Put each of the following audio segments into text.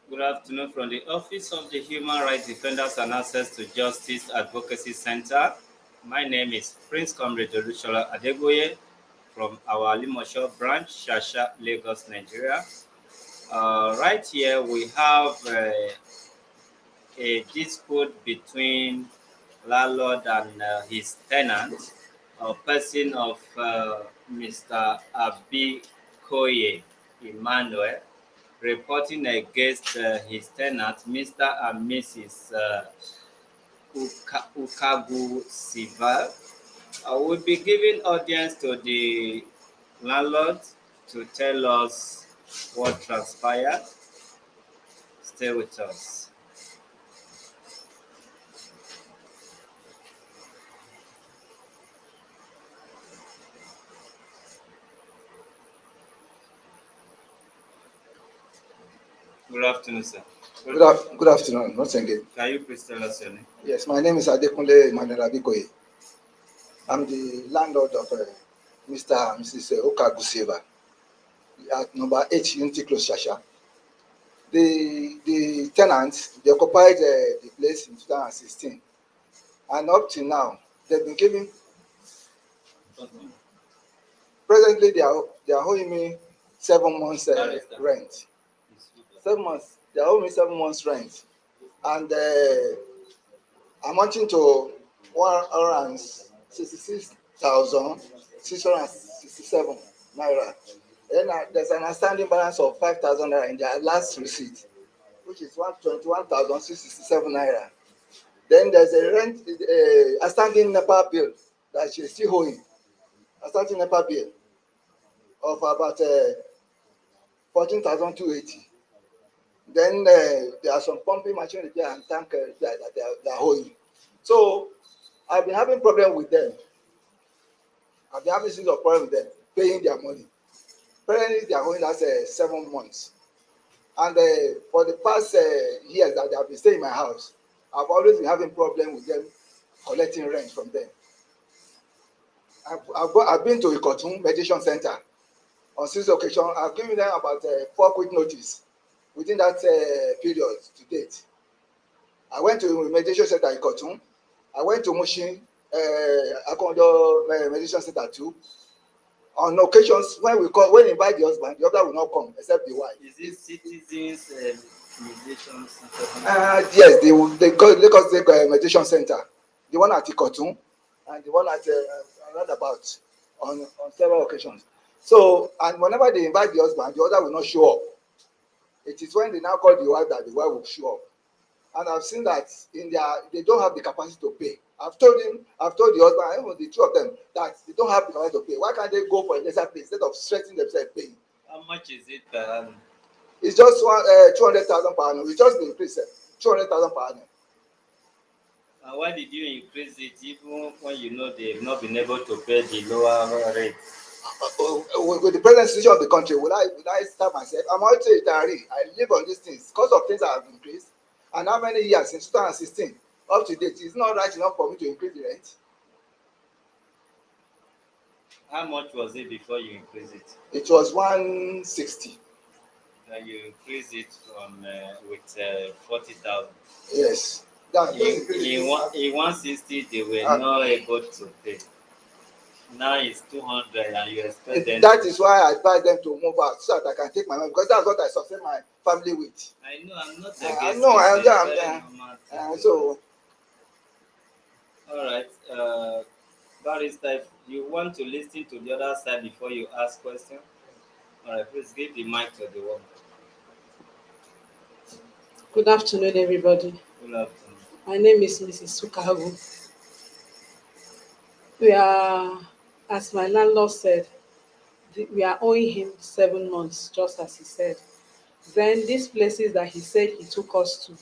Good afternoon from the Office of the Human Rights Defenders and Access to Justice Advocacy Center. My name is Prince Comrade Olushola Adeboye from our Limosho branch, Shasha, Lagos, Nigeria. Right here we have a dispute between landlord and his tenant, a person of Mr. Abikoye Emmanuel, reporting against his tenant, Mr. and Mrs. Ukagwu Sival. We'll be giving audience to the landlord to tell us what transpired. Stay with us. Good afternoon, sir. Good afternoon. Once again. Can you please tell us your name? Yes, my name is Adekunle Emmanuel Abikoye. I'm the landlord of Mr. and Mrs. Ukagwu Silva at number 8 Unity Close, Shasha. The tenants, they occupied the place in 2016. And up to now, they've been giving, presently they are owing me 7 months rent. 7 months, they are owing me 7 months rent. And amounting to 166,667 naira. Then there's an outstanding balance of 5,000 naira in their last receipt, which is 121,667 naira. Then there's a rent, outstanding NEPA bill that she's still owing, outstanding NEPA bill of about 14,280. Then there are some pumping machine repair and tank repair that they are owing. So I've been having problem with them. I've been having series of problem with them paying their money. Apparently they are owing us 7 months. And for the past years that they have been staying in my house, I've always been having problem with them collecting rent from them. I've been to Ukagwu Mediation Center on 6 occasions. I've given them about 4 quick notice within that period to date. I went to Mediation Center in Ukagwu. I went to Mushin, Akondo Mediation Center too. On occasions when we invite the husband, the other will not come except the wife. Is it Citizens Mediation Center? Yes, they call Lagos State Mediation Center. The one at Ukagwu and the one at roundabout on several occasions. So, and whenever they invite the husband, the other will not show up. It is when they now call the wife that the wife will show up. And I've seen that they don't have the capacity to pay. I've told the husband, even the two of them, that they don't have the capacity to pay. Why can't they go for a lesser pay instead of stressing themselves paying? How much is it per annum? It's just 200,000 per annum. It's just the increase, 200,000 per annum. And why did you increase it even when you know they've not been able to pay the lower rate? With the present situation of the country, would I start myself? I'm also a retiree. I live on these things. Cost of things have increased. And how many years since 2016 up to date? It's not right enough for me to increase the rent. How much was it before you increased it? It was 160. And you increased it from with 40,000. Yes. In 160, they were not able to pay. Now it's 200, and you expect them. That is why I advise them to move out so that I can take my money, because that's what I sustain my family with. I know, I'm not against so. All right, Barrister, if you want to listen to the other side before you ask questions, all right, please give the mic to the woman. Good afternoon, everybody. Good afternoon. My name is Mrs. Ukagwu. We are, as my landlord said, we are owing him 7 months, just as he said. Then these places that he said he took us to,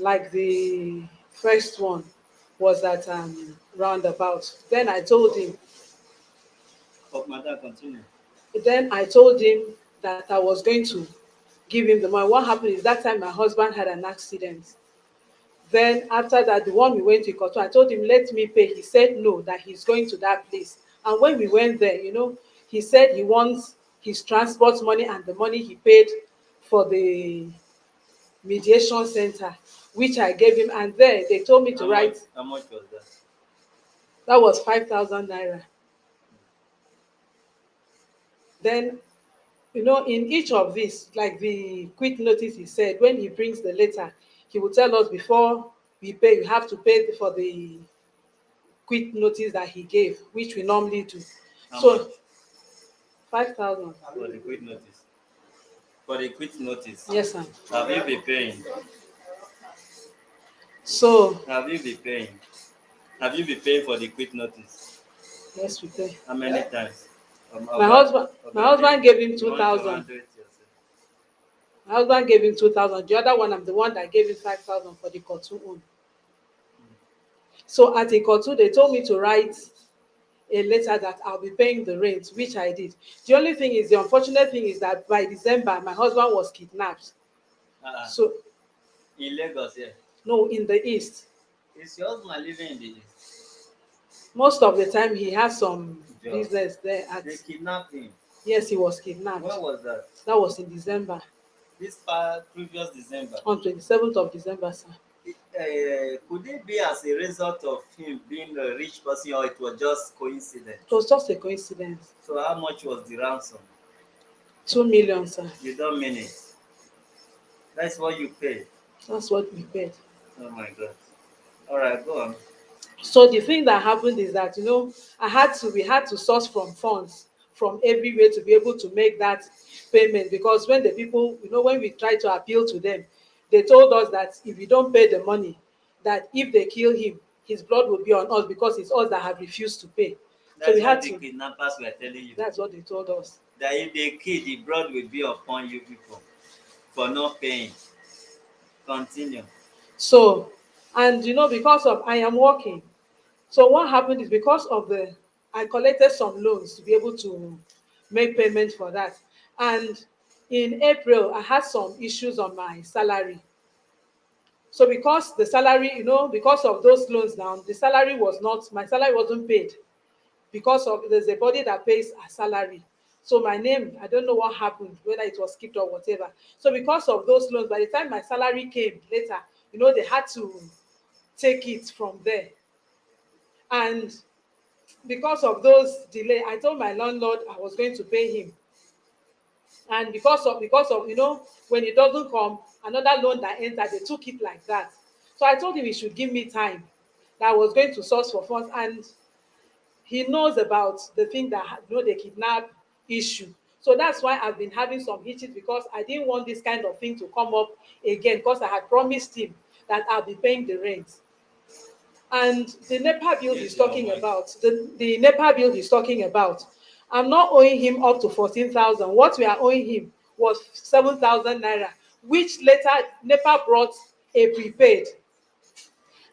like the first one was at roundabout. Then I told him. Oh, madam, continue. Then I told him that I was going to give him the money. What happened is that time my husband had an accident. Then after that, the one we went to Ikoto, I told him, let me pay. He said no, that he's going to that place. And when we went there, he said he wants his transport money and the money he paid for the mediation center, which I gave him, and there they told me to write. How much was that? That was 5,000 naira. Then, in each of these, like the quick notice, he said when he brings the letter, he will tell us before we pay, you have to pay for the quick notice that he gave, which we normally do. How So much 5,000. for the quick notice? For the quick notice. Yes, sir. Have you been paying? So Have you been paying? Have you been paying for the quick notice? yes, we pay. How many times? My husband gave him You want to 2,000. handle it yourself. My husband gave him 2,000. The other one, I'm the one that gave him 5,000 for the Kotu own. So at the Kotu, they told me to write a letter that I'll be paying the rent, which I did. The only thing is, the unfortunate thing is that by December, my husband was kidnapped. So In Lagos, yeah. no, in the east. Is your husband living in the east? Most of the time, he has some Job. business there. They kidnapped him. Yes, he was kidnapped. When was that? That was in December, This previous December. on 27th of December, sir. Could it be as a result of him being a rich person, or it was just coincidence? It was just a coincidence. So how much was the ransom? 2 million, sir. You don't mean it. That's what you paid. That's what we paid. Oh my God. All right, go on. So the thing that happened is that we had to source from funds from everywhere to be able to make that payment, because when the people, when we tried to appeal to them, they told us that if we don't pay the money, that if they kill him, his blood will be on us, because it's us that have refused to pay. So That's we had what the to. kidnappers were telling you. That's what they told us. That if they kill, the blood will be upon you people for not paying. Continue. So, and because of I am working. So what happened is, because of I collected some loans to be able to make payment for that. And in April, I had some issues on my salary. So because the salary, because of those loans now, my salary wasn't paid, because of there's a body that pays a salary. So my name, I don't know what happened, whether it was skipped or whatever. So because of those loans, by the time my salary came later, they had to take it from there. And because of those delay, I told my landlord I was going to pay him. And because of when it doesn't come, another loan that entered, they took it like that. So I told him he should give me time, that I was going to source for funds. And he knows about the thing that the kidnap issue. So that's why I've been having some hitches, because I didn't want this kind of thing to come up again, because I had promised him that I'll be paying the rent. And the NEPA bill he's talking about, the NEPA bill he's talking about, I'm not owing him up to 14,000. What we are owing him was 7,000 naira, which later NEPA brought a prepaid.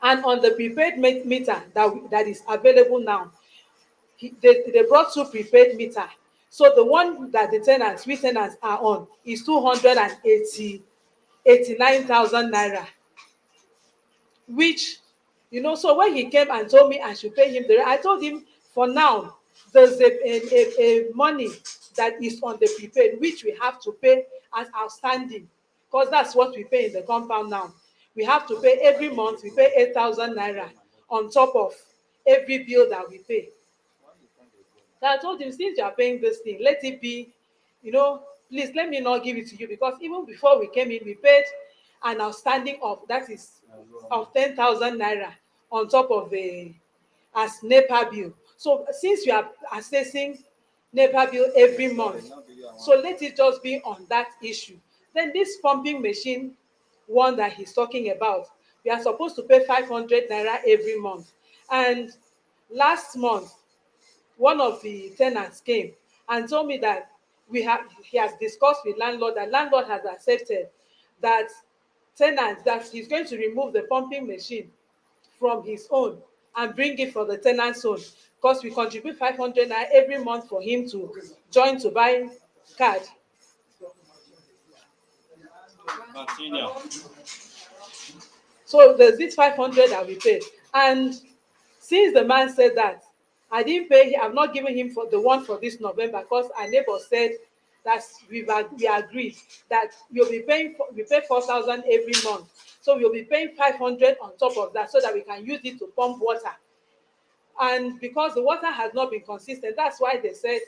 And on the prepaid meter that is available now, they brought two prepaid meter. So the one that we tenants are on is 289,000 naira, which so when he came and told me I should pay him I told him, for now there's a money that is on the prepaid, which we have to pay as outstanding, because that's what we pay in the compound now. We have to pay every month. We pay 8,000 naira on top of every bill that we pay. So I told him, since you are paying this thing, let it be, please let me not give it to you, because even before we came in, we paid an outstanding of 10,000 naira on top of the as NEPA bill. So since we are assessing NEPA bill every month, so let it just be on that issue. Then this pumping machine one that he's talking about, we are supposed to pay 500 naira every month. And last month, one of the tenants came and told me that he has discussed with landlord, that landlord has accepted that that he's going to remove the pumping machine from his own and bring it for the tenant's own, because we contribute 500 naira every month for him to join to buy card. Continue. So there's this 500 that we paid. And since the man said that, I didn't pay him, I'm not giving him for the one for this November, because our neighbor said we agreed that we pay 4,000 every month, so we'll be paying 500 on top of that so that we can use it to pump water. And because the water has not been consistent, that's why they said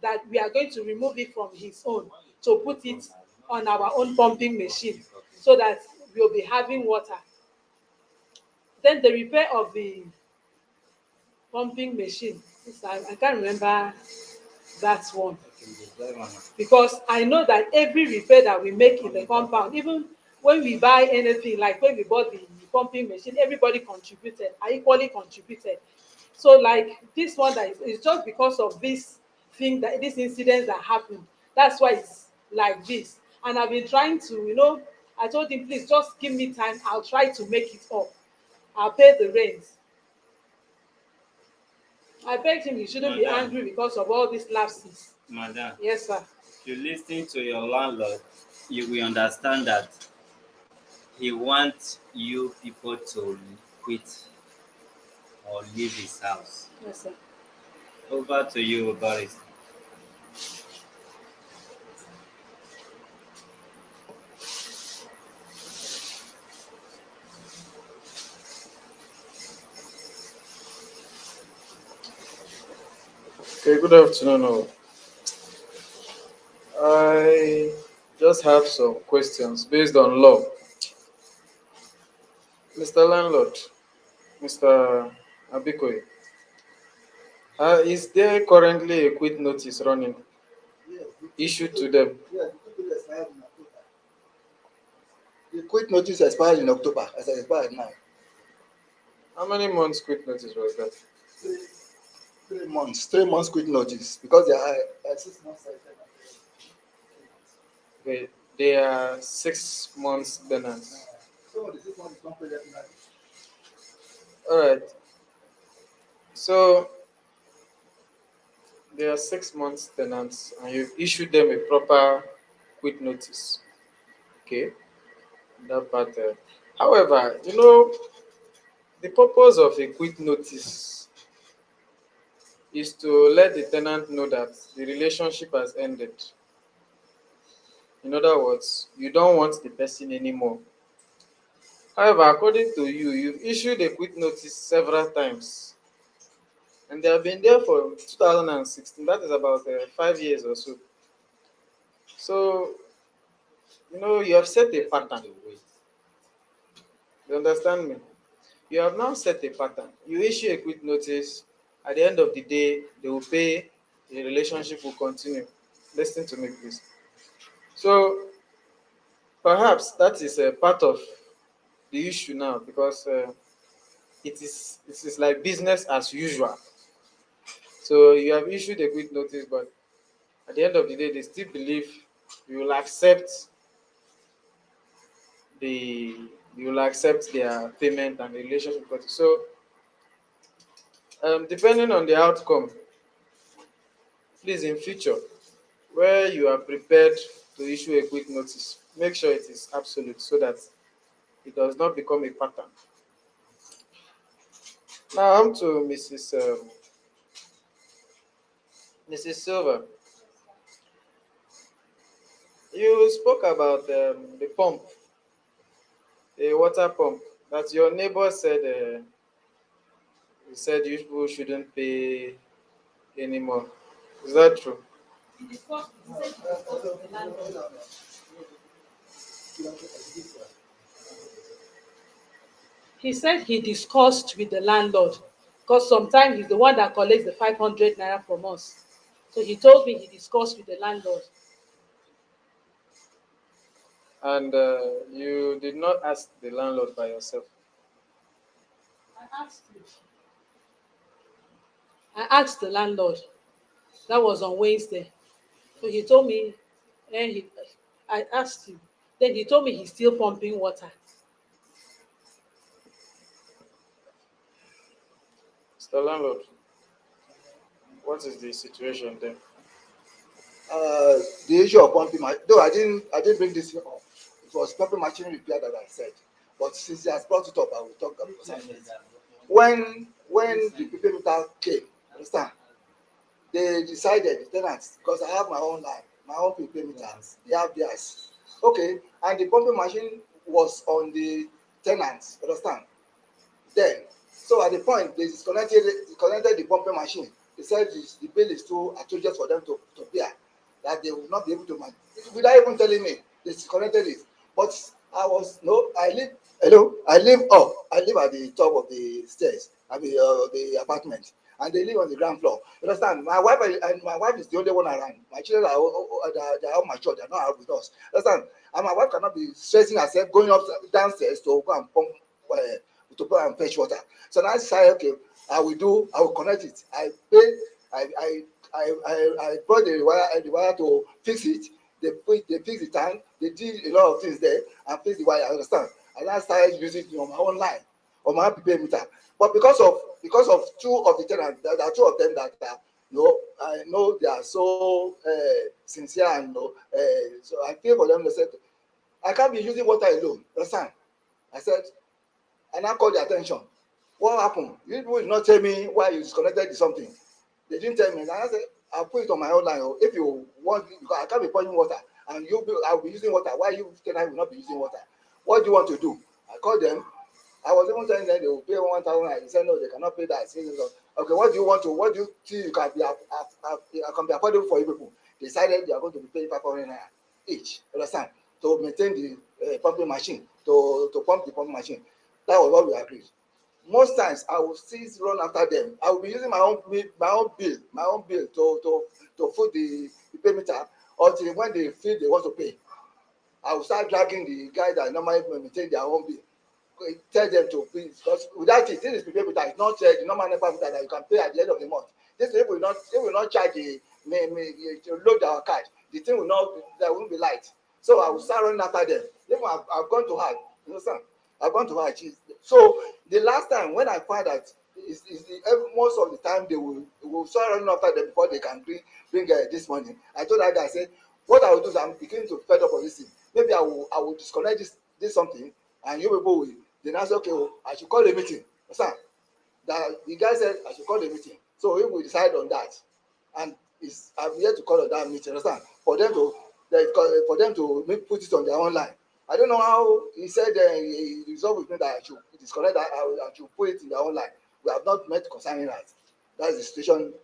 that we are going to remove it from his own to put it on our own pumping machine so that we'll be having water. Then the repair of the pumping machine, I can't remember that one, because I know that every repair that we make in the compound, even when we buy anything, like when we bought the pumping machine, everybody contributed, I equally contributed. So like this one, that is just because of this incident that happened, that's why it's like this. And I've been trying to, I told him, please just give me time, I'll try to make it up, I'll pay the rent. I begged him he shouldn't be Madam, angry because of all these lapses. Madam, Yes, sir. if you listen to your landlord, you will understand that he wants you people to quit or leave his house. Yes, sir. Over to you, Boris. Okay, good afternoon, all. I just have some questions based on law. Mr. Landlord, Mr. Abikoye, is there currently a quit notice running issued to them? Yes, the quit notice expired in October, as it expired now. How many months quit notice was that? 3 months. 3 months quit notice because they are 6 months. Okay, they are 6 months tenants. So the 6 months is not paid every night. All right. So they are 6 months tenants, and you've issued them a proper quit notice. Okay, that part. However, the purpose of a quit notice is to let the tenant know that the relationship has ended. In other words, you don't want the person anymore. However, according to you, you've issued a quit notice several times, and they have been there for 2016. That is about 5 years or so. So, you have set a pattern. You understand me? You have now set a pattern. You issue a quit notice. At the end of the day, they will pay. The relationship will continue. Listen to me, please. So perhaps that is a part of the issue now, because it is like business as usual. So you have issued a quit notice, but at the end of the day, they still believe you will accept the you will accept their payment and the relationship. So depending on the outcome, please, in future, where you are prepared to issue a quit notice, make sure it is absolute so that it does not become a pattern. Now on to Mrs. Silver. You spoke about the pump, the water pump, that your neighbor said he said you people shouldn't pay anymore. Is that true? He said he discussed with the landlord because sometimes he's the one that collects the 500 naira from us. So he told me he discussed with the landlord. And you did not ask the landlord by yourself. I asked him. I asked the landlord. That was on Wednesday. So he told me, and I asked him. Then he told me he's still pumping water. Mr. Landlord, what is the situation then? The issue of pumping machine, though I didn't bring this up. It was pumping machine repair that I said. But since he has brought it up, I will talk about it. When the people came, understand, they decided, the tenants, because I have my own land, my own prepaid meter. They have theirs. Okay, and the pumping machine was on the tenant. Understand? Then, so at the point they disconnected the pumping machine. They said the bill is too atrocious for them to bear, that they will not be able to manage. Without even telling me, they disconnected it. But I was no, I live hello, I live up. I live at the top of the stairs, I mean the apartment, and they live on the ground floor. You understand? My wife is the only one around. My children are they are all mature. They are not out with us. Understand? And my wife cannot be stressing herself going up downstairs to go and pump uh, to go and fetch water. So now I decided, okay, I will connect it. I paid, I brought the wire to fix it. They fix the tank, they did a lot of things there and fix the wire, understand? And I started using it on my own line, on my prepaid meter. But because of two of the tenants, there are two of them that are I know they are so sincere and so I feel for them. They said, I can't be using water alone, understand? I said, and I called their attention. What happened? You people did not tell me why you disconnected to something. They didn't tell me. And I said, I'll put it on my own line. If you want, because I can't be pouring water and I'll be using water. Why you tonight will not be using water? What do you want to do? I called them. I was even telling them they will pay 1,000. They said, no, they cannot pay that. I said, okay, what do you think you can be, can be affordable for you people? They decided they are going to be paying 500 naira each, understand, to maintain the pumping machine, to pump the pumping machine. That was what we agreed. Most times I will still run after them. I will be using my own bill to foot the pay meter until when they feel they want to pay. I will start dragging the guy that normally maintain their own bill. Tell them to pay because without it, this is prepaid meter. It's not the normal NEPA meter that you can pay at the end of the month. This thing will not charge to load our card. The thing will not there won't be light. So I will start running after them. Even I've gone to her. You understand? I've gone to her. So the last time when I find that most of the time they will start running after them before they can bring this money. I told that guy, I said, what I will do is I'm beginning to fed up on this thing. Maybe I will disconnect this something and you people will. Then I said, okay, well, I should call a meeting. Understand? That the guy said I should call a meeting. So we will decide on that. And I'm here to call on that meeting. Understand? For them to put it on their own line. I don't know how he said he resolved with me that I should disconnect that I should put it in their own line. We have not met concerning that. That is the situation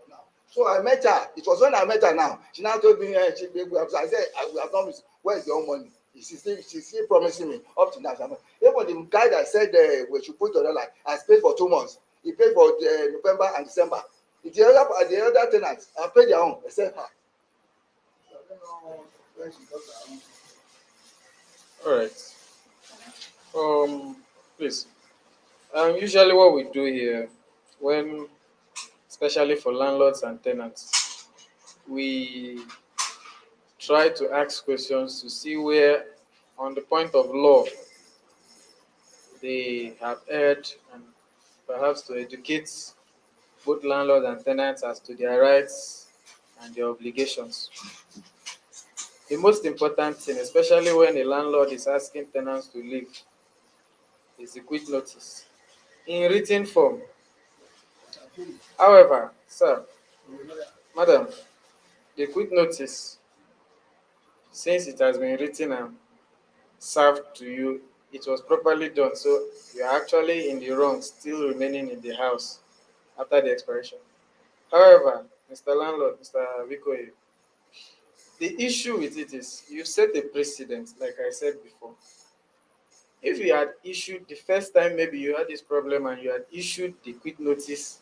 now. So I met her. It was when I met her now. She now told me I said we have not. Where is your own money? She's still promising me up to now. Even the guy that said we should put on the line has paid for 2 months. He paid for November and December. The other tenants have paid their own except her. So I don't know when she got her own. All right. Please. Usually, what we do here, when especially for landlords and tenants, we try to ask questions to see where, on the point of law, they have erred, and perhaps to educate both landlords and tenants as to their rights and their obligations. The most important thing, especially when a landlord is asking tenants to leave, is the quit notice in written form. However, sir, madam, the quit notice, since it has been written and served to you, it was properly done. So you are actually in the wrong, still remaining in the house after the expiration. However, Mr. Landlord, Mr. Abikoye, the issue with it is you set a precedent, like I said before. If you had issued the first time, maybe you had this problem and you had issued the quit notice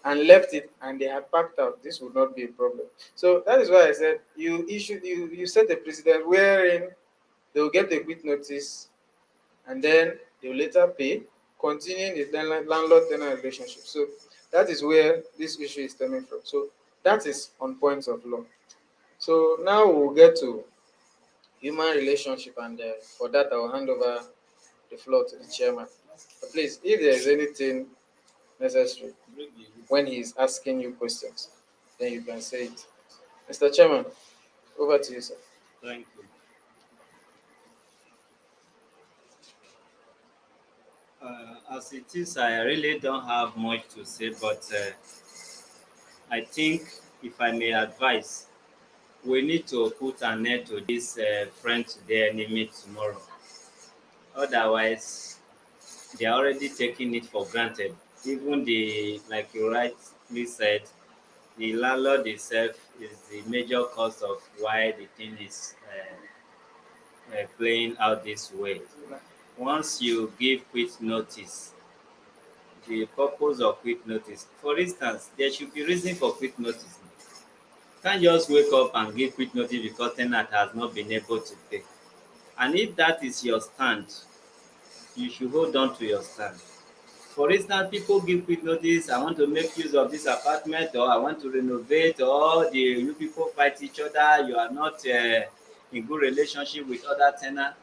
and left it and they had packed out, this would not be a problem. So that is why I said you set a precedent wherein they will get a quit notice and then they will later pay, continuing the landlord-tenant relationship. So that is where this issue is stemming from. So that is on points of law. So now we'll get to human relationship, and for that I will hand over the floor to the chairman. But please, if there is anything necessary when he is asking you questions, then you can say it. Mr. Chairman, over to you, sir. Thank you. As it is, I really don't have much to say, but I think if I may advise, we need to put an end to this friend today, enemy tomorrow. Otherwise, they are already taking it for granted. Even the, like you rightly said, the landlord itself is the major cause of why the thing is playing out this way. Once you give quick notice, the purpose of quick notice, for instance, there should be reason for quick notice. You can't just wake up and give quick notice because tenant has not been able to pay. And if that is your stand, you should hold on to your stand. For instance, people give quick notice, I want to make use of this apartment, or I want to renovate, or you people fight each other, you are not in good relationship with other tenants.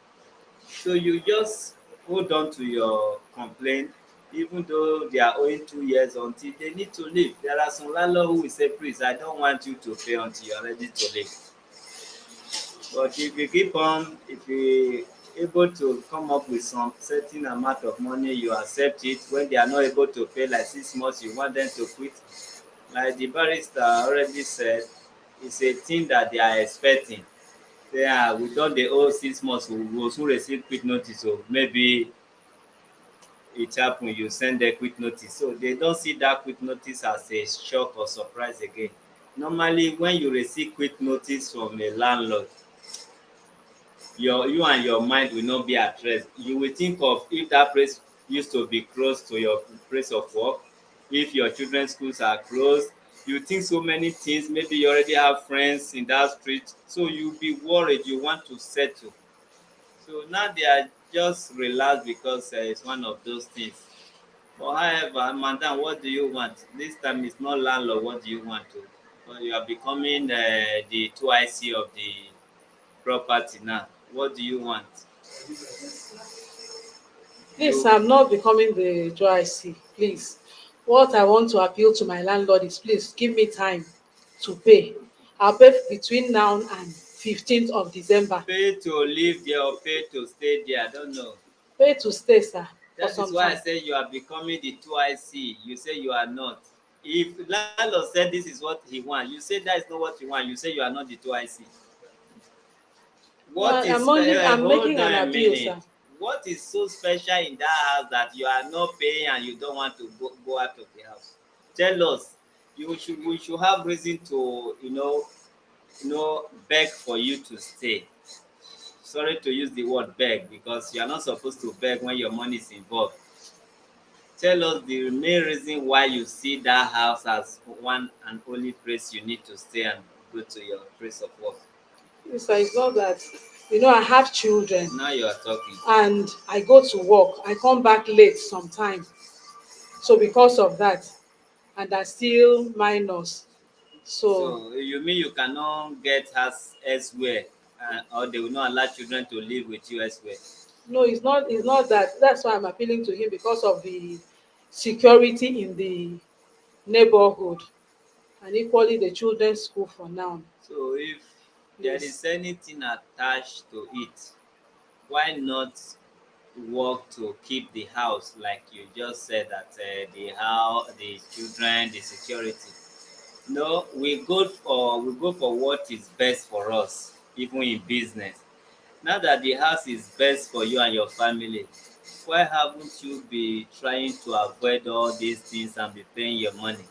So you just hold on to your complaint, even though they are owing 2 years until they need to leave. There are some landlord who will say, please, I don't want you to pay until you are ready to leave. But if you keep on, if you able to come up with some certain amount of money, you accept it. When they are not able to pay like 6 months, you want them to quit. Like the barrister already said, it's a thing that they are expecting. Yeah, we thought they owe 6 months, we will soon receive quick notice. So maybe it happen, you send a quick notice. So they don't see that quick notice as a shock or surprise again. Normally, when you receive quick notice from a landlord, you and your mind will not be at rest. You will think of if that place used to be close to your place of work, if your children's schools are closed, you think so many things. Maybe you already have friends in that street, so you be worried, you want to settle. So now they are just relaxed because it's one of those things. But however, madam, what do you want? This time it's not landlord, what do you want to? Because you are becoming the 2IC of the property now. What do you want? Please, You I'm not becoming the joy I see. Please. What I want to appeal to my landlord is please give me time to pay. I'll pay between now and 15th of December. pay to live there or pay to stay there, I don't know. Pay to stay, sir, for That is some why I time. say you are becoming the 2IC. You say you are not. If landlord said this is what he wants, you say that is not what you want, you say you are not the 2IC. What is I'm hold making on an a appeal, minute. sir. What is so special in that house that you are not paying and you don't want to go out of the house? Tell us. We should have reason to beg for you to stay. Sorry to use the word beg because you are not supposed to beg when your money is involved. Tell us the main reason why you see that house as one and only place you need to stay and go to your place of work. Yes, sir, it's not that. I have children Now you are talking. and I go to work. I come back late sometimes. So because of that, and are still minors. So So you mean you cannot get house elsewhere, or they will not allow children to live with you elsewhere? no, it's not that. That's why I'm appealing to him because of the security in the neighborhood and equally the children's school for now. So if there Please. is anything attached to it, why not work to keep the house like you just said that the house, the children, the security? No, we go for what is best for us, even in business. Now that the house is best for you and your family, why haven't you be trying to avoid all these things and be paying your money?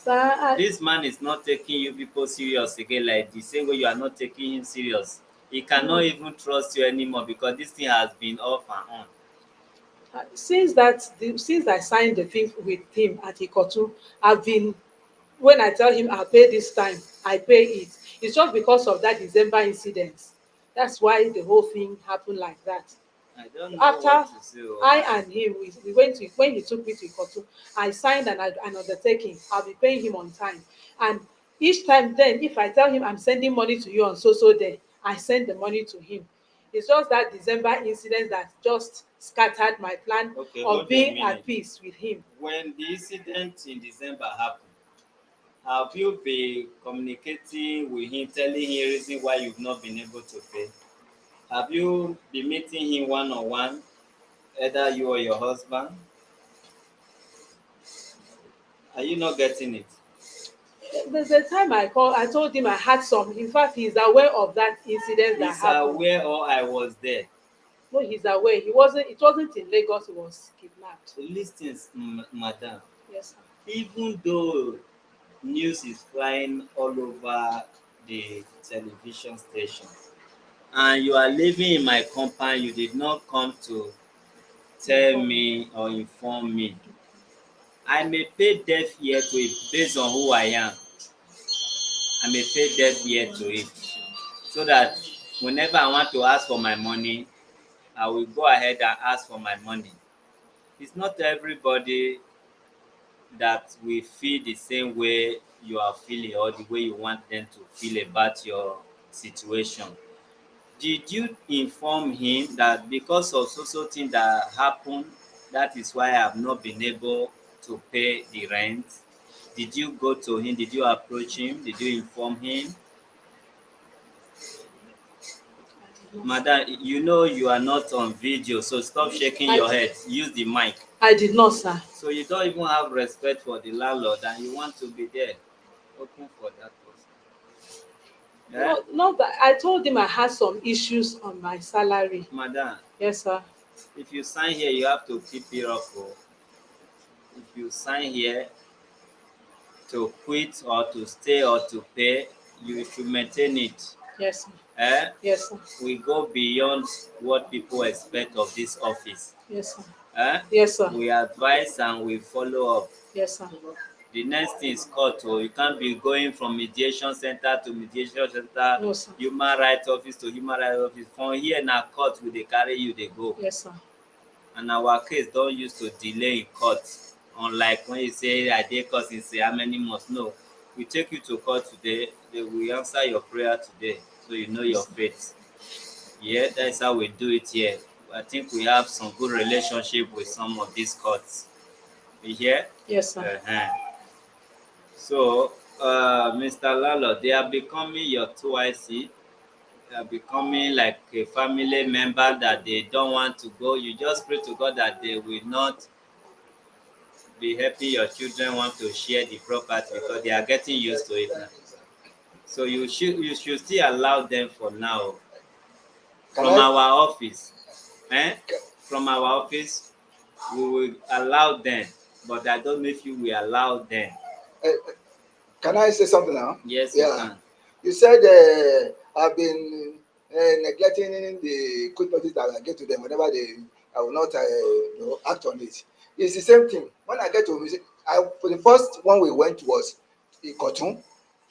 So This man is not taking you people serious again, like the same way you are not taking him serious. He cannot no, even trust you anymore because this thing has been off and on. since I signed the thing with him at Ikotu, I've been when I tell him I'll pay this time, I pay it. It's just because of that December incident. That's why the whole thing happened like that. I don't know what After to say. Oh. I and him, we went to when he took me to Ikotu, I signed an undertaking. I'll be paying him on time. And each time then, if I tell him I'm sending money to you on so day, I send the money to him. It's just that December incident that just scattered my plan Okay, of hold a being at minute. peace with him. When the incident in December happened, have you been communicating with him, telling him reason why you've not been able to pay? Have you been meeting him one on one, either you or your husband? Are you not getting it? The time I called, I told him I had some. In fact, he's aware of that incident that He's happened. aware or I was there. No, he's aware. He wasn't. It wasn't in Lagos. He was kidnapped. Listen, madam, Yes, sir. even though news is flying all over the television station and you are living in my compound, you did not come to tell me or inform me. I may pay deaf ear to it based on who I am. I may pay deaf ear to it so that whenever I want to ask for my money, I will go ahead and ask for my money. It's not everybody that will feel the same way you are feeling or the way you want them to feel about your situation. Did you inform him that because of so thing that happened, that is why I have not been able to pay the rent? Did you go to him? Did you approach him? Did you inform him? Madam, you know you are not on video, so stop shaking your head. Use the mic. I did not, sir. So you don't even have respect for the landlord and you want to be there. Open for that person. Yeah? No, but I told him I had some issues on my salary. Madam, Yes, sir. if you sign here, you have to keep it up. Oh. If you sign here to quit or to stay or to pay, you should maintain it. Yes, sir. Eh? Yes, sir. We go beyond what people expect of this office. Yes, sir. Eh? Yes, sir. We advise and we follow up. Yes, sir. The next thing is court. Oh. You can't be going from mediation center to mediation center, No, sir. human rights office to human rights office. From here na court we dey carry you dey go. Yes, sir. And our case don use to delay in court. Unlike when you say I dey court since say how many months. No, we take you to court today, they will answer your prayer today, so you know your faith. Yeah, that is how we do it here. I think we have some good relationship with some of these courts. You hear? Yes, sir. So, Mr. Landlord, they are becoming your 2IC. They are becoming like a family member that they don't want to go. You just pray to God that they will not be helping your children want to share the property because they are getting used to it now. So you should still allow them for now. From our office, from our office, we will allow them, but I don't know if you will allow them. Can I say something now? Yes, you can. You said I've been neglecting the quick notice that I get to them whenever I will not act on it. It's the same thing. When I get to for the first one we went was Ikotun.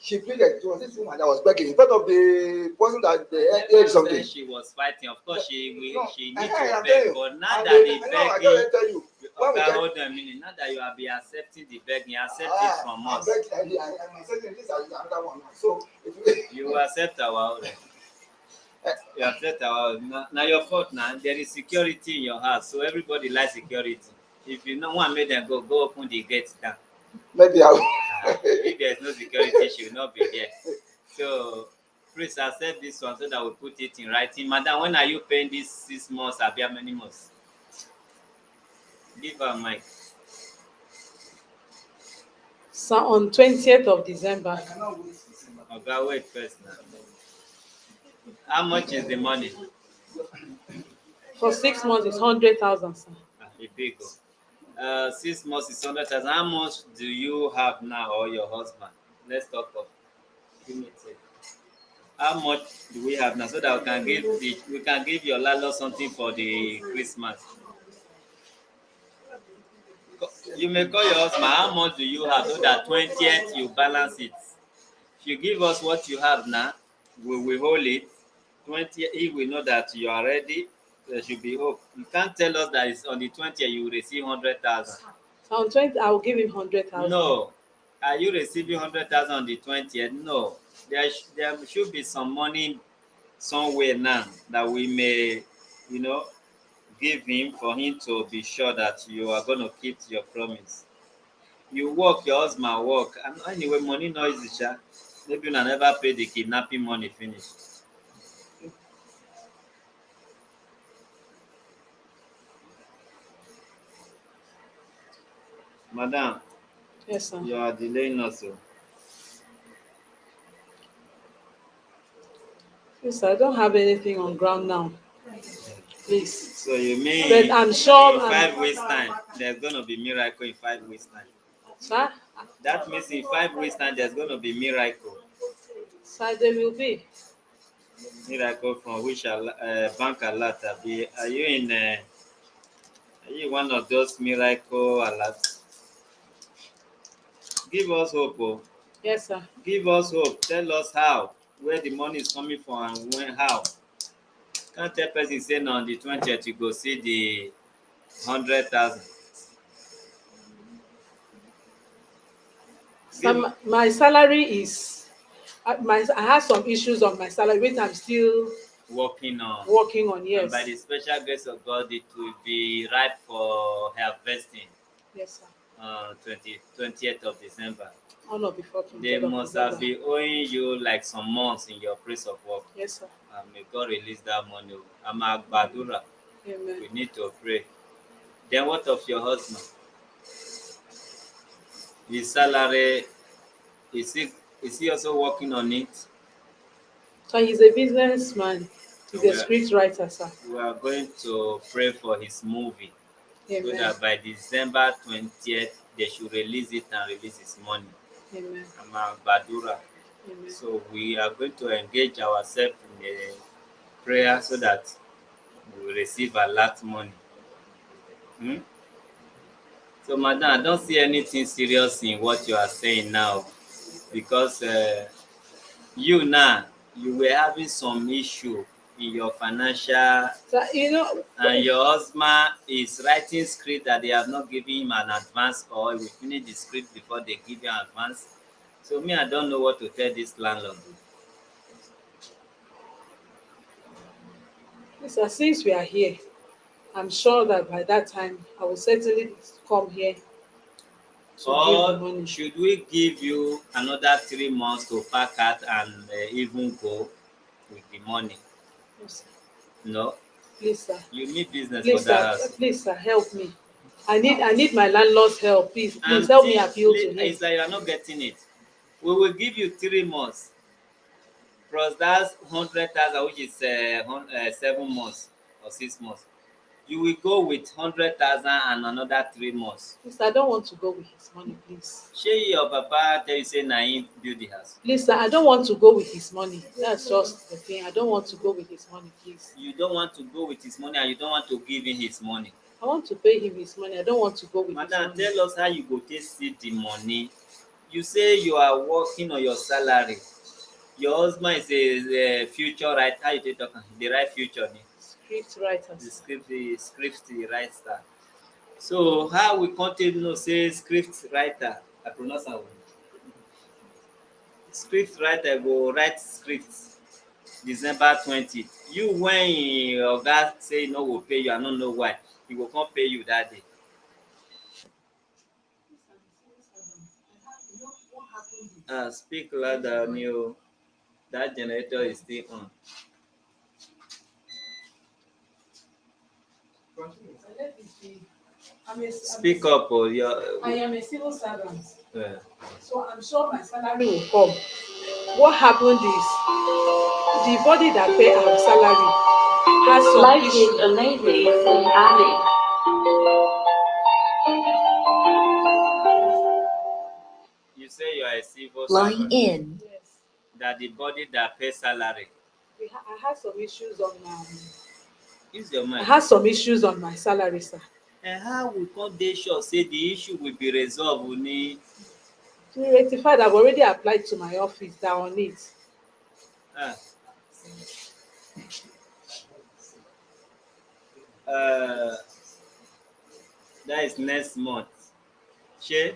She pleaded. It was this woman that was begging in front of the person that they heard something. She was fighting. Of course, she needs to I'm beg, but now that they begging, okay, hold on a minute. Now that you have been accepting the begging, accept it from us. I'm accepting this as another one. So you accept our own. You accept our own. Now your fault now. There is security in your house, so everybody likes security. If you don't want to make them go open the gates down. Maybe I will. If there is no security, she will not be there. So please accept this one so that we put it in writing. Madam, when are you paying this 6 months? How many months? Give her a mic. So on 20th of December. Okay, wait first now. How much is the money? For 6 months, it's 100,000, sir. A big one. 6 months is 100,000. How much do you have now, or your husband? Let's talk of. Give me a second. How much do we have now, so that we can give your landlord something for the Christmas? You may call your husband. How much do you have, so that 20th you balance it? If you give us what you have now, we will hold it. 20th, if we know that you are ready, there should be hope. You can't tell us that it's on the 20th you will receive 100,000. So on 20th, I will give him 100,000. No. Are you receiving 100,000 on the 20th? No. There should be some money somewhere now that we may, give him for him to be sure that you are going to keep your promise. You work, your husband work. And anyway, money no easy, sha. Maybe you never pay the kidnapping money finish. Madam. Yes, sir. You are delaying us. Yes, I don't have anything on ground now. Please. So you mean But I'm sure in 5 weeks time there's gonna be miracle in 5 weeks time? sir, That means in 5 weeks time there's gonna be miracle. sir, there will be. Miracle from which bank alert be? Are you in? Are you one of those miracle alerts? Give us hope, oh. Yes, sir. Give us hope. Tell us how, where the money is coming from, and when, how. Can't tell person say na on the 20th you go see the 100,000. Sir, my salary is I have some issues on my salary which I'm still Working on. working on. And by the Yes. special grace of God, it will be ripe for harvesting Yes, sir. on 20th of December. On or before They 20th of must have November. been owing you like some months in your place of work. Yes, sir. And may God release that money. I'm a Badura. Amen. We need to pray. Then what of your husband? His salary, is he, is he also working on it? So he's a businessman. He's a We are, script writer, sir. we are going to pray for his movie so Amen. that by December 20th, they should release it and release his money. Amen. I'm a Badura. Amen. So we are going to engage ourselves in a prayer so that we will receive a lot money. Hmm? So, madam, I don't see anything serious in what you are saying now because you now you were having some issue in your financial, So and your husband is writing script that they have not given him an advance, or he will finish the script before they give you an advance. So me, I don't know what to tell this landlord. listen, since we are here, I'm sure that by that time I will certainly come here to give the Or money. should we give you another 3 months to pack out and even go with the money? Yes, sir. No, Please, sir. you need business for Please, that sir. house. Please, sir. Help me. I need my landlord's help. Please And help me see, appeal to him. it's like you are not getting it. We will give you 3 months plus that 100,000, which is 7 months or 6 months. You will go with 100,000 and another 3 months. Please, I don't want to go with his money, please. Shey your papa tell you say na him build the house? Please, sir, I don't want to go with his money. That's just the thing. I don't want to go with his money, please. You don't want to go with his money and you don't want to give him his money. I want to pay him his money. I don't want to go with his Madam, money. tell us how you go take see the money. You say you are working on your salary. Your husband is a future writer. How you take talk am? The right future ni. Script writers. The script writer. So how we come take know say script writer? I pronounce am well. Script writer go write script December 20th. You when oga say e no go pay you, I no know why. He go come pay you that day. Speak louder ni o. That generator is still on. Speak up o. I am a civil servant, Yeah. so I'm sure my salary will come. What happened is the body that pay our salary has some Lighting issue. amazing in alley. You say you are a civil Line servant. in. Yes, That the body that pays salary. I had some issues on Use your I mind. had some issues on my salary, sir. And how we come dey sure say the issue will be resolved ni? To rectify that, I've already applied to my office that on it. Ah. Uh, that is next month. Shey?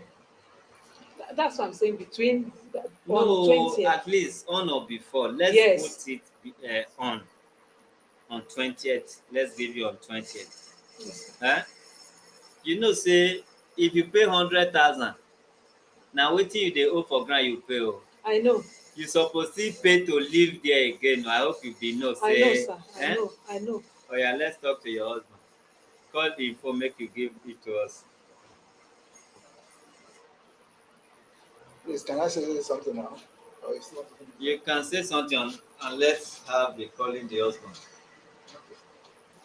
That's what I'm saying. Between No, on 20th. at least on or before. Let's Yes. put it on 20th. Let's give you on 20th. Yes. You know say if you pay 100,000, na wetin you dey owe for ground you pay o. I know. You suppose still pay to live there again. I hope you bin know I know, say. sir. I know. I know. Oya, let's talk to your husband. Call the phone make you give it to us. Please, can I say something now? Or it's not? You can say something And let's have the calling the husband.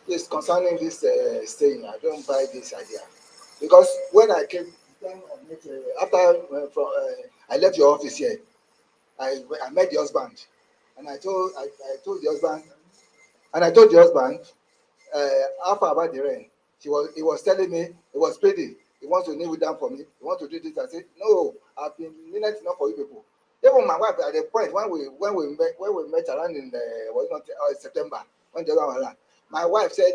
Please, concerning this staying, I don't buy this idea. Because when I came, when I met, after I left your office here, I met the husband, and I told the husband, how far about the rent? He was telling me he was pleading. He wants to kneel down for me. He wants to do this. I said, no, I've been lenient enough for you people. Even my wife at the point when we met around in was not September, when the other one around, my wife said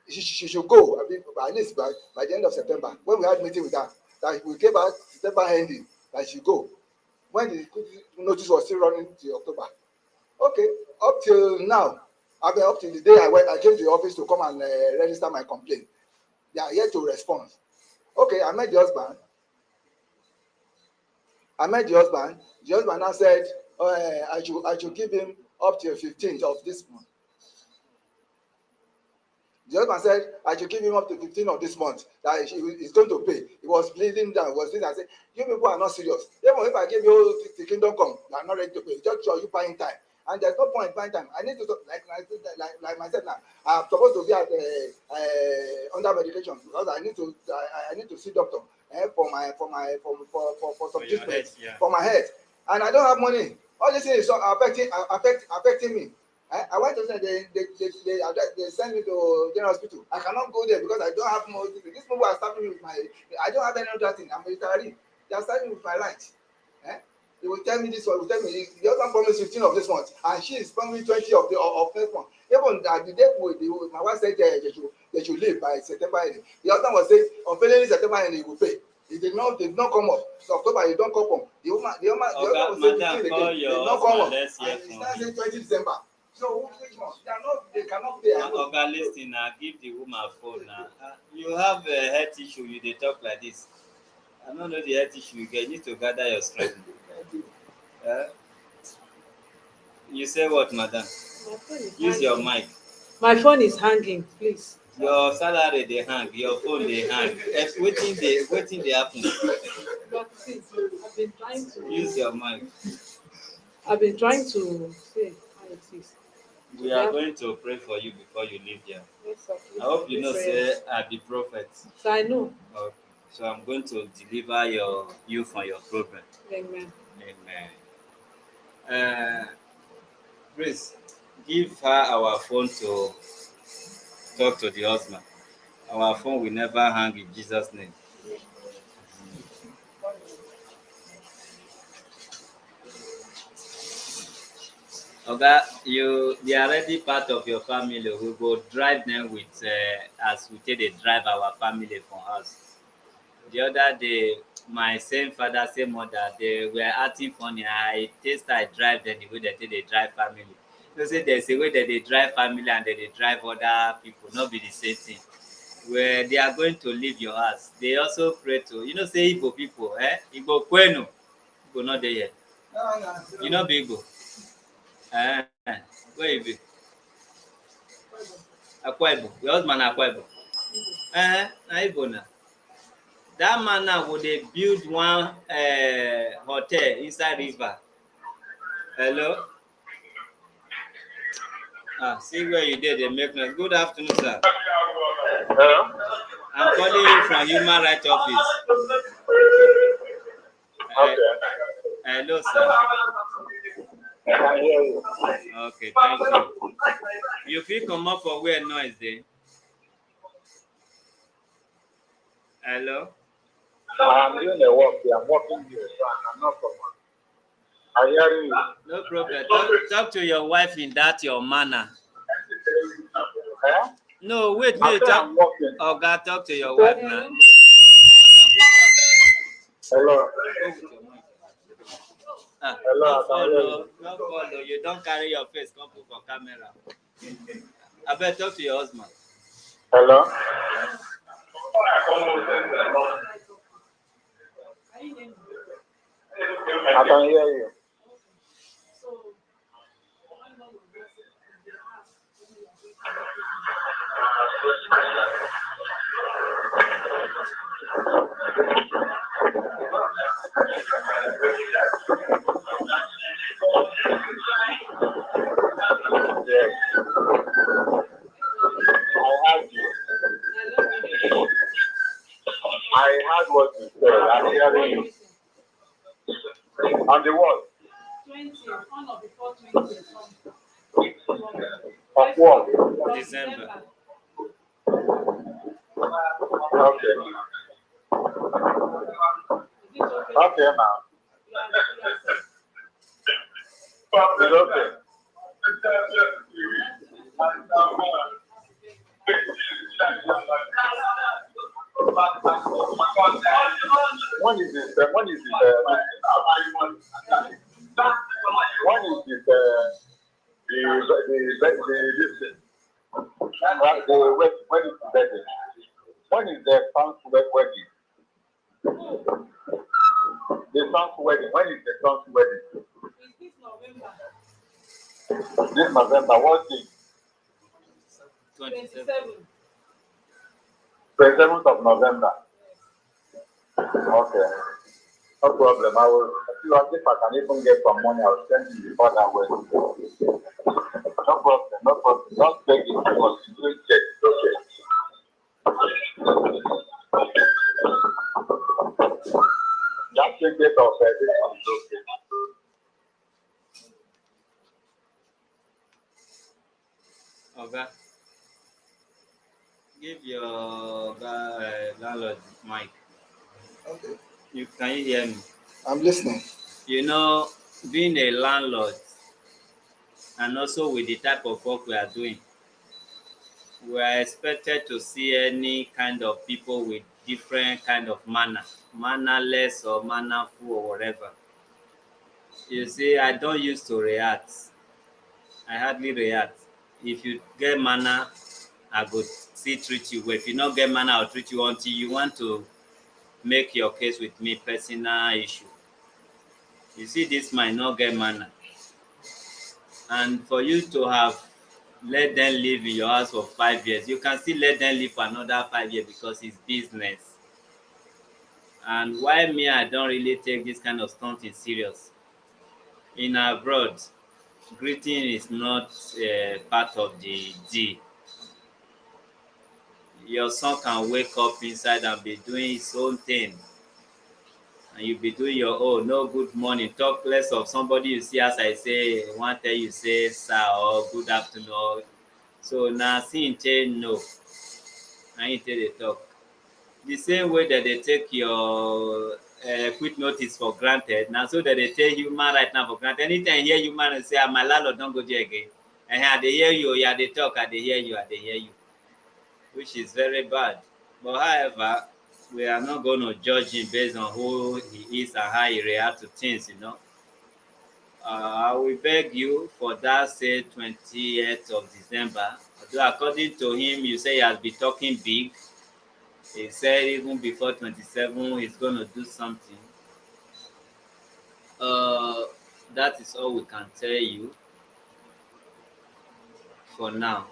she should go. I mean, at least by the end of September, when we had meeting with her, that we gave her September ending, that she go. When the notice was still running till October. Okay, up till now, I mean, up till the day I came to the office to come and register my complaint. They are yet to respond. Okay, I met the husband. The husband now said, I should give him up till 15th of this month. The husband said, I should give him up to 15th of this month, that he's going to pay. He was bleeding down, was this. I said, you people are not serious. Even if I give you the kingdom come, you are not ready to pay. Just show you buying time. And there's no point buying time. I need to, like myself now, I'm supposed to be at under medication because I need to see doctor for some treatment for my head. And I don't have money. All this thing is affecting me. I went to say they send me to general hospital. I cannot go there because I don't have more. These people are starting with my. I don't have any other thing. I'm retiring. They are starting with my right. They will tell me this one. Will tell me the other promise 15 of this month, and she is promising 20 of next month. Even the day my wife said they should leave by September ending. The other was saying on failing September ending, he will pay. It did not come up. So October, it don't come up. The other was saying 15 again. It did not come up. And it's now saying 20 December. So which one? They cannot pay. Oga, listen now, give the woman phone now. You have a health issue, you dey talk like this. I don't know the health issue you get. You need to gather your strength. You say what, madam? Use your mic. My phone is hanging, please. Your salary dey hang, your phone dey hang. Wetin dey happen? But see, I've been trying to Use your mic. I've been trying to say how it is. We are going to pray for you before you leave here. Yes, sir. I hope you know say I be prophet. So I know. Okay. So I'm going to deliver you from your problem. Amen. Amen. Please give her our phone to talk to the husband. Our phone will never hang in Jesus' name. Oga, they are already part of your family. We go drive them with as we take dey drive our family from us. The other day, my same father, same mother, they were acting funny. I drive them the way they take dey drive family. You know, say there's a way that they drive family and they drive other people, not be the same thing. Where they are going to leave your house, they also pray to, say Igbo people, Igbo Kwenu, Igbo not there yet. You know be Igbo. Where you be? Akwa Ibom. Your husband Akwa Ibom. Na Igbo na. That man now go dey build one hotel inside river. Hello? See where you dey make noise. Good afternoon, sir. Hello? I'm calling you from Human Rights Office. Okay. Hello, sir. I can hear you. Okay, thank you. You fit comot for where noise dey? Hello? I'm doing the work here. I'm working here, so I'm not from. I hear you. No problem. Talk to your wife in that your manner. Eh? No, wait, I me said talk. I'm working. Oga, talk to your wife now. Hello. Hello, Don't I can hear you. follow. You don't carry your face, come put for camera. I better talk to your husband. Hello. I can hear you. I'm hearing you. On the wall. 20, on or before 20. Of what? December. Okay. Okay, ma'am. It's okay. When is this? When is this? When is this? This thing? Right, when is the wedding? When is the son's wedding? The son's wedding. When is the son's wedding? This November. This November. What day? 27. 27th of November. Okay. No problem. I will see if I can even get some money. I'll send you before that wedding. No problem. No problem. Don't take it because you do check. Okay. Just take it off. Everything is okay. Okay. Give your landlord mic. Okay. Can you hear me? I'm listening. You know, being a landlord and also with the type of work we are doing, we are expected to see any kind of people with different kind of mannerless or mannerful or whatever. You see, I don't used to react. I hardly react. If you get manner, I go see treat you well. If you not get manner, I'll treat you until you want to make your case with me personal issue. You see, this might not get manner. And for you to have let them live in your house for 5 years, you can still let them live for another 5 years because it's business. And why me, I don't really take this kind of stunting serious. In abroad, greeting is not part of the deal. Your son can wake up inside and be doing his own thing, and you be doing your own. No good morning. Talk less of somebody you see as I say, one tell you say sir or good afternoon. So now seeing change no. And you tell they talk. The same way that they take your quick notice for granted, now so that they take human right now for granted. Anytime you hear human and say, ah, my landlord don't go there again. And they hear you, yeah, they talk, and they hear you, and they hear you, which is very bad. But however, we are not going to judge him based on who he is and how he reacts to things, you know. I will beg you for that, say, 20th of December. Although according to him, you say he has been talking big. He said even before 27, he's going to do something. Uh, that is all we can tell you for now.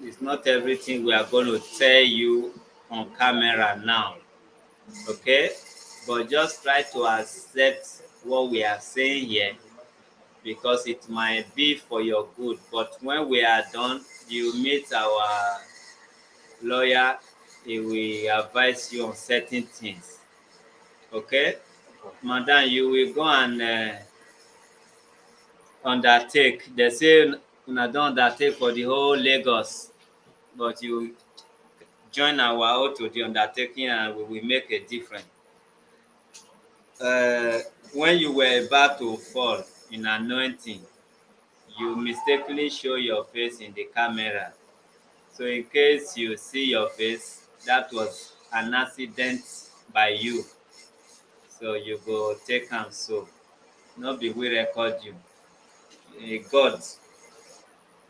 It's not everything we are going to tell you on camera now. Okay? But just try to accept what we are saying here because it might be for your good. But when we are done, you meet our lawyer, he will advise you on certain things. Okay? Madam, you will go and undertake. They say una don undertake for the whole Lagos, but you join our own to the undertaking and we will make a difference. When you were about to fall in anointing, you mistakenly show your face in the camera. So in case you see your face, that was an accident by you. So you go take am so. No be we record you. God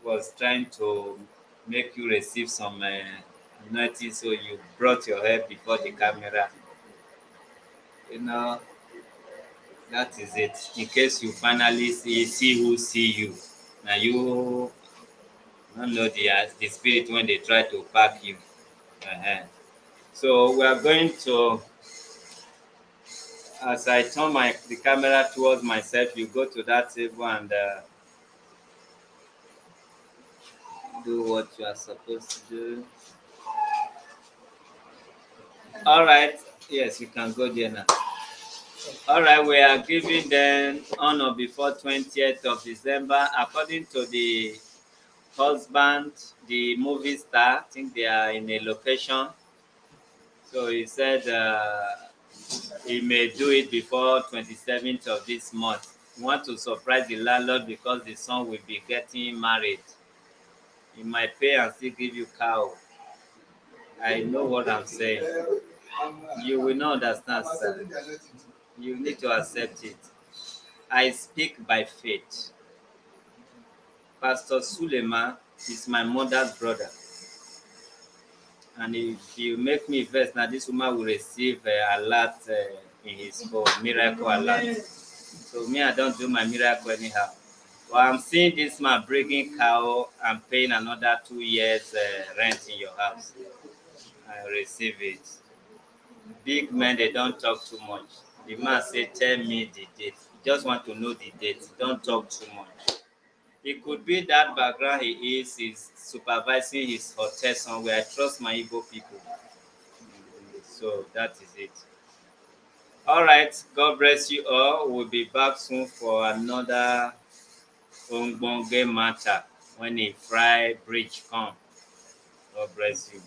was trying to make you receive some anointing, so you brought your head before the camera. You know, that is it. In case you finally see who see you. Now you don't know the spirit when they try to pack you. Uh-huh. So we are going to, as I turn the camera towards myself, you go to that table and do what you are supposed to do. All right. Yes, you can go there now. All right, we are giving them honor before 20th of December. According to the husband, the movie star, I think they are in a location. So he said he may do it before 27th of this month. He want to surprise the landlord because the son will be getting married. He might pay and still give you cow. I know what I'm saying. You will not understand, sir. You need to accept it. I speak by faith. Pastor Suleiman is my mother's brother. And if you make me first, now this woman will receive alert in his phone, miracle alert. So me, I don't do my miracle anyhow. But I'm seeing this man breaking cow and paying another 2 years rent in your house. I receive it. Big men, they don't talk too much. The man say, tell me the date. He just want to know the date. Don't talk too much. It could be that background he is supervising his hotel somewhere. I trust my Igbo people. So that is it. All right. God bless you all. We'll be back soon for another Ongbonge matter when a fry bridge come. God bless you.